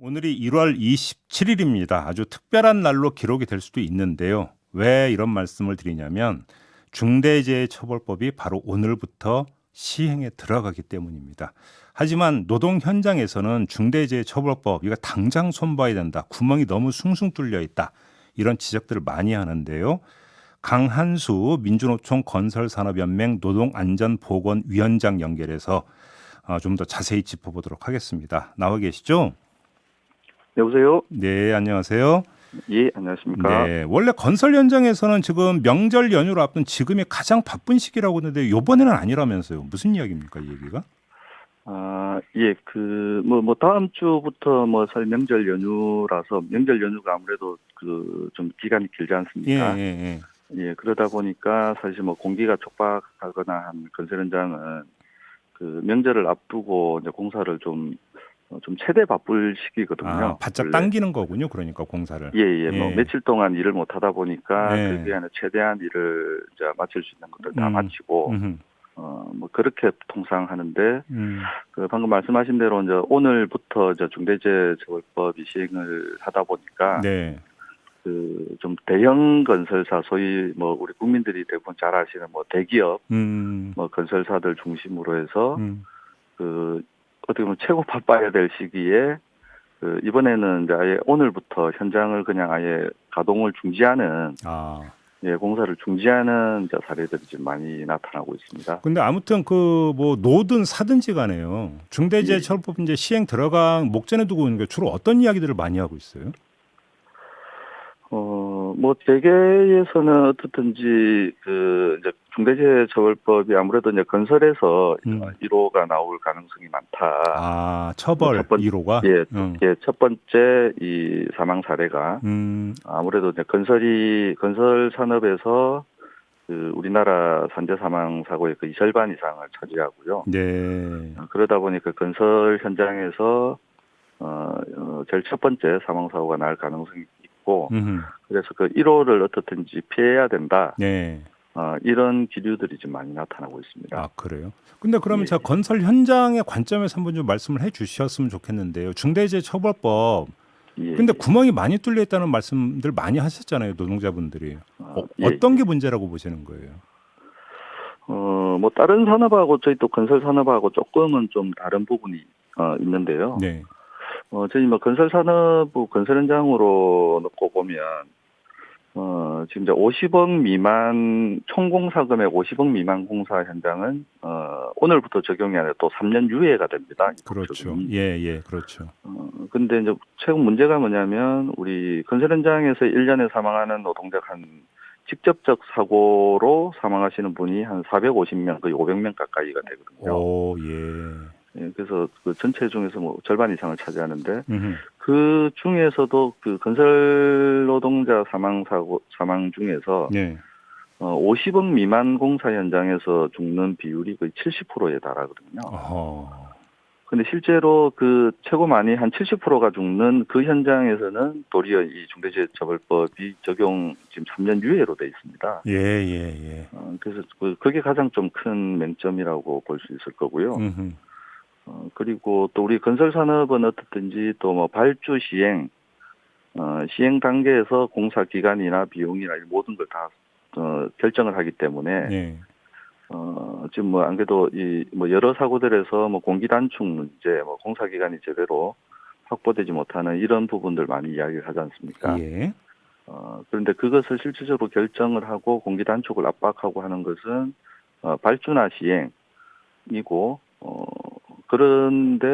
오늘이 1월 27일입니다. 아주 특별한 날로 기록이 될 수도 있는데요. 왜 이런 말씀을 드리냐면 중대재해처벌법이 바로 오늘부터 시행에 들어가기 때문입니다. 하지만 노동 현장에서는 중대재해처벌법 이거 당장 손봐야 된다. 구멍이 너무 숭숭 뚫려 있다. 이런 지적들을 많이 하는데요. 강한수 민주노총 건설산업연맹 노동안전보건위원장 연결해서 좀 더 자세히 짚어보도록 하겠습니다. 나와 계시죠? 여보세요? 네, 안녕하세요. 예, 안녕하십니까? 네, 원래 건설 현장에서는 지금 명절 연휴를 앞둔 지금이 가장 바쁜 시기라고 하는데 이번에는 아니라면서요. 무슨 이야기입니까, 이 얘기가? 예, 다음 주부터 사실 명절 연휴라서, 명절 연휴가 아무래도 좀 기간이 길지 예, 않습니까? 예, 예, 그러다 보니까 사실 공기가 촉박하거나 한 건설 현장은 명절을 앞두고 이제 공사를 좀 최대 바쁠 시기거든요. 바짝 원래. 당기는 거군요. 그러니까 공사를. 예, 예, 예, 며칠 동안 일을 못 하다 보니까 그 예, 기간에 최대한 일을 이제 마칠 수 있는 것들 다 음, 마치고, 음, 그렇게 통상 하는데, 음, 방금 말씀하신 대로 이제 오늘부터 이제 중대재해처벌법이 시행을 하다 보니까 네, 좀 대형 건설사, 소위 우리 국민들이 대부분 잘 아시는 대기업 건설사들 중심으로 해서 음. 어떻게 보면 최고 바빠야 될 시기에 이번에는 이제 아예 오늘부터 현장을 그냥 아예 가동을 중지하는, 아. 예, 공사를 중지하는 이제 사례들이 지금 많이 나타나고 있습니다. 근데 아무튼 노든 사든지 간에요. 예. 중대재해처벌법 이제 시행 들어간 목전에 두고 있는 게 주로 어떤 이야기들을 많이 하고 있어요? 재계에서는 어떻든지 이제 중대재해처벌법이 아무래도 이제 건설에서 음. 1호가 나올 가능성이 많다. 처벌 첫 번, 1호가? 예, 예, 첫 번째 이 사망 사례가 음, 아무래도 이제 건설 산업에서 우리나라 산재 사망 사고의 거의 절반 이상을 차지하고요. 네. 그러다 보니까 건설 현장에서 제일 첫 번째 사망 사고가 날 가능성이 있고, 음, 그래서 1호를 어떻든지 피해야 된다. 네. 이런 기류들이 좀 많이 나타나고 있습니다. 그래요? 근데 그러면 예, 제가 건설 현장의 관점에서 한번 좀 말씀을 해 주셨으면 좋겠는데요. 중대재해처벌법. 예, 근데 예. 구멍이 많이 뚫려 있다는 말씀들 많이 하셨잖아요, 노동자분들이. 예, 어떤 예. 게 문제라고 보시는 거예요? 다른 산업하고 저희 또 건설 산업하고 조금은 좀 다른 부분이 있는데요. 네. 저희 건설 산업부 건설 현장으로 놓고 보면 지금 이제 50억 미만 총공사 금액 50억 미만 공사 현장은 오늘부터 적용이 아니라 또 3년 유예가 됩니다. 그렇죠. 적용이. 예, 그렇죠. 근데 이제 최근 문제가 뭐냐면 우리 건설 현장에서 1년에 사망하는 노동자가 한 직접적 사고로 사망하시는 분이 한 450명, 거의 500명 가까이가 되거든요. 오, 예. 예, 그래서 전체 중에서 절반 이상을 차지하는데, 음, 그 중에서도 건설 노동자 사망 중에서 네. 50억 미만 공사 현장에서 죽는 비율이 거의 70%에 달하거든요. 어허. 근데 실제로 최고 많이 한 70%가 죽는 그 현장에서는 도리어 이 중대재해처벌법이 적용 지금 3년 유예로 돼 있습니다. 예. 그래서 그게 가장 좀 큰 맹점이라고 볼 수 있을 거고요. 음, 그리고 또 우리 건설 산업은 어떻든지 또 발주 시행 단계에서 공사 기간이나 비용이나 이 모든 걸 다 결정을 하기 때문에 네. 지금 안 그래도 여러 사고들에서 공기 단축 문제, 공사 기간이 제대로 확보되지 못하는 이런 부분들 많이 이야기를 하지 않습니까? 예. 그런데 그것을 실질적으로 결정을 하고 공기 단축을 압박하고 하는 것은 발주나 시행이고, 그런데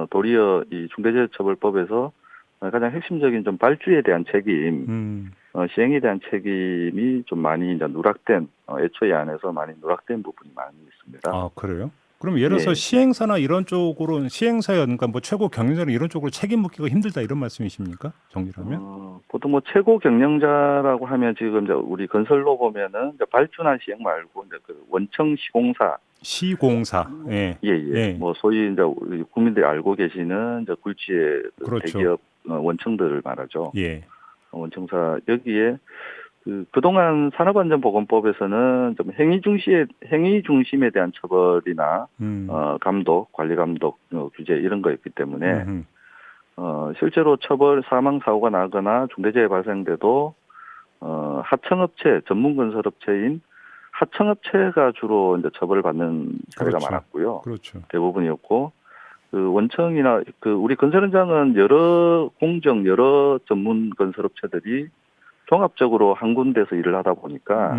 도리어 이 중대재해처벌법에서 가장 핵심적인 좀 발주에 대한 책임, 시행에 대한 책임이 좀 많이 이제 누락된, 애초에 안에서 많이 누락된 부분이 많이 있습니다. 그래요? 그럼 예를 들어서 예. 시행사나 이런 쪽으로 시행사야 그러니까 최고 경영자나 이런 쪽으로 책임 묻기가 힘들다 이런 말씀이십니까? 정리하면? 보통 최고 경영자라고 하면 지금 이제 우리 건설로 보면은 이제 발주나 시행 말고 이제 원청 시공사, 시공사. 예. 예. 소위 이제 우리 국민들이 알고 계시는 이제 굴지의 그렇죠. 대기업 원청들을 말하죠. 예. 원청사 여기에 그동안 산업안전보건법에서는 좀 행위 중심에 대한 처벌이나 감독, 관리 감독 규제 이런 거였기 때문에 실제로 사망 사고가 나거나 중대재해 발생돼도 하청업체 전문 건설업체인 하청업체가 주로 이제 처벌을 받는 사례가 그렇죠. 많았고요. 그렇죠. 대부분이었고 그 원청이나 그 우리 건설 현장은 여러 전문 건설업체들이 종합적으로 한 군데서 일을 하다 보니까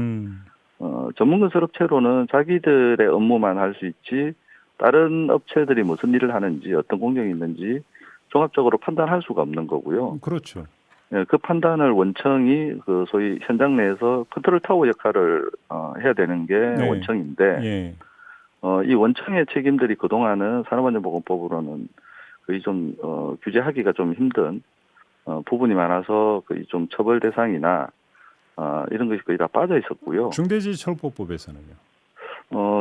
전문 건설업체로는 자기들의 업무만 할 수 있지 다른 업체들이 무슨 일을 하는지 어떤 공정이 있는지 종합적으로 판단할 수가 없는 거고요. 그렇죠. 예, 그 판단을 원청이 그 소위 현장 내에서 컨트롤 타워 역할을 해야 되는 게 네. 원청인데 예. 이 원청의 책임들이 그동안은 산업안전보건법으로는 거의 좀 규제하기가 좀 힘든 부분이 많아서 거의 좀 처벌 대상이나 이런 것이 거의 다 빠져 있었고요. 중대재해처벌법에서는요.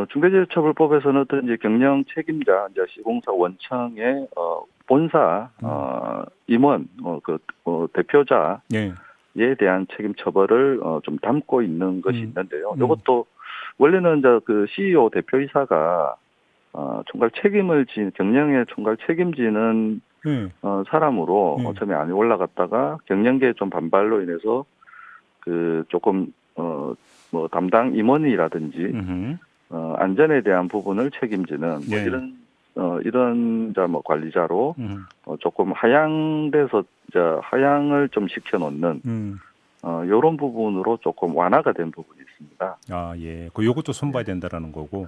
중대재해처벌법에서는 어떤 이제 경영 책임자, 이제 시공사 원청의 본사 임원, 대표자에 예. 대한 책임 처벌을 좀 담고 있는 것이 있는데요. 이것도 원래는 이제 그 CEO 대표이사가 경영에 총괄 책임지는 예. 사람으로 예. 처음에 안이 올라갔다가 경영계의 좀 반발로 인해서 그 조금 뭐 담당 임원이라든지 안전에 대한 부분을 책임지는 뭐 예. 이런 뭐 관리자로 조금 하향돼서 하향을 좀 시켜놓는 이런 부분으로 조금 완화가 된 부분이 있습니다. 아, 예. 요것도 손봐야 된다라는 거고.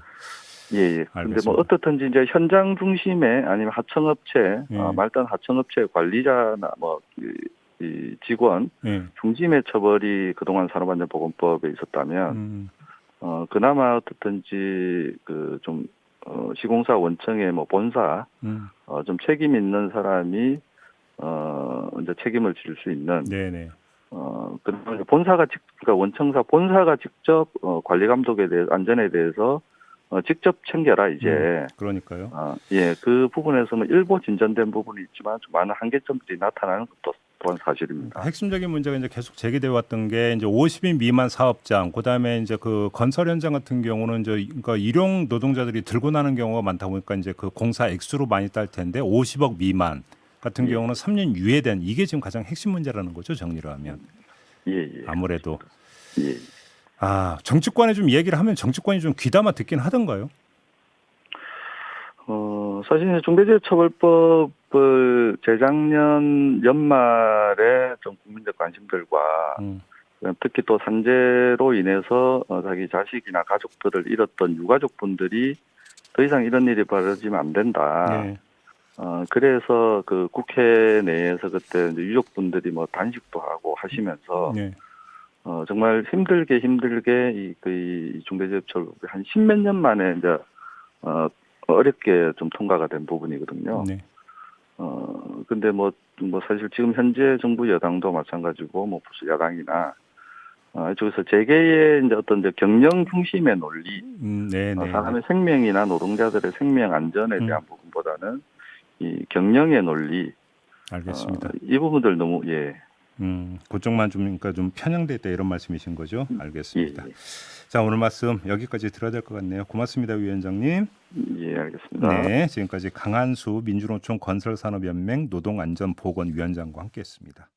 예. 근데 알겠습니다. 뭐 어떻든지 이제 현장 중심에 아니면 하청업체, 말단 하청업체 관리자나 이 직원 예. 중심의 처벌이 그동안 산업안전보건법에 있었다면 그나마 어떻든지 그 좀 시공사 원청의 뭐 본사 좀 책임 있는 사람이 이제 책임을 질 수 있는 네네. 그러면 그러니까 원청사 본사가 직접 관리 감독에 대해 안전에 대해서 직접 챙겨라 이제. 그러니까요. 예, 그 부분에서는 일부 진전된 부분이 있지만 좀 많은 한계점들이 나타나는 것도 또한 사실입니다. 핵심적인 문제가 이제 계속 제기돼 왔던 게 이제 50인 미만 사업장, 그다음에 이제 그 건설 현장 같은 경우는 이제 그러니까 일용 노동자들이 들고 나는 경우가 많다 보니까 이제 그 공사 액수로 많이 딸 텐데 50억 미만 같은 경우는 3년 유예된 이게 지금 가장 핵심 문제라는 거죠, 정리를 하면. 예. 아무래도. 예. 정치권에 좀 얘기를 하면 정치권이 좀 귀담아 듣긴 하던가요? 사실 중대재해처벌법을 재작년 연말에 좀 국민적 관심들과 특히 또 산재로 인해서 자기 자식이나 가족들을 잃었던 유가족분들이 더 이상 이런 일이 벌어지면 안 된다. 네. 그래서 그 국회 내에서 그때 이제 유족분들이 뭐 단식도 하고 하시면서 네. 정말 힘들게 이 중대재해처벌법이 한 십몇 년 만에 이제 어렵게 좀 통과가 된 부분이거든요. 네. 근데 뭐 사실 지금 현재 정부 여당도 마찬가지고 뭐 보수 야당이나 이쪽에서 재계의 이제 어떤 이제 경영 중심의 논리, 네네. 사람의 생명이나 노동자들의 생명 안전에 대한 부분보다는 이 경영의 논리, 알겠습니다. 이 부분들 너무 그쪽만 좀 그러니까 좀 편향돼 있다 이런 말씀이신 거죠? 알겠습니다. 예. 자, 오늘 말씀 여기까지 들어야 될 것 같네요. 고맙습니다, 위원장님. 예, 알겠습니다. 네, 지금까지 강한수 민주노총 건설산업연맹 노동안전보건위원장과 함께했습니다.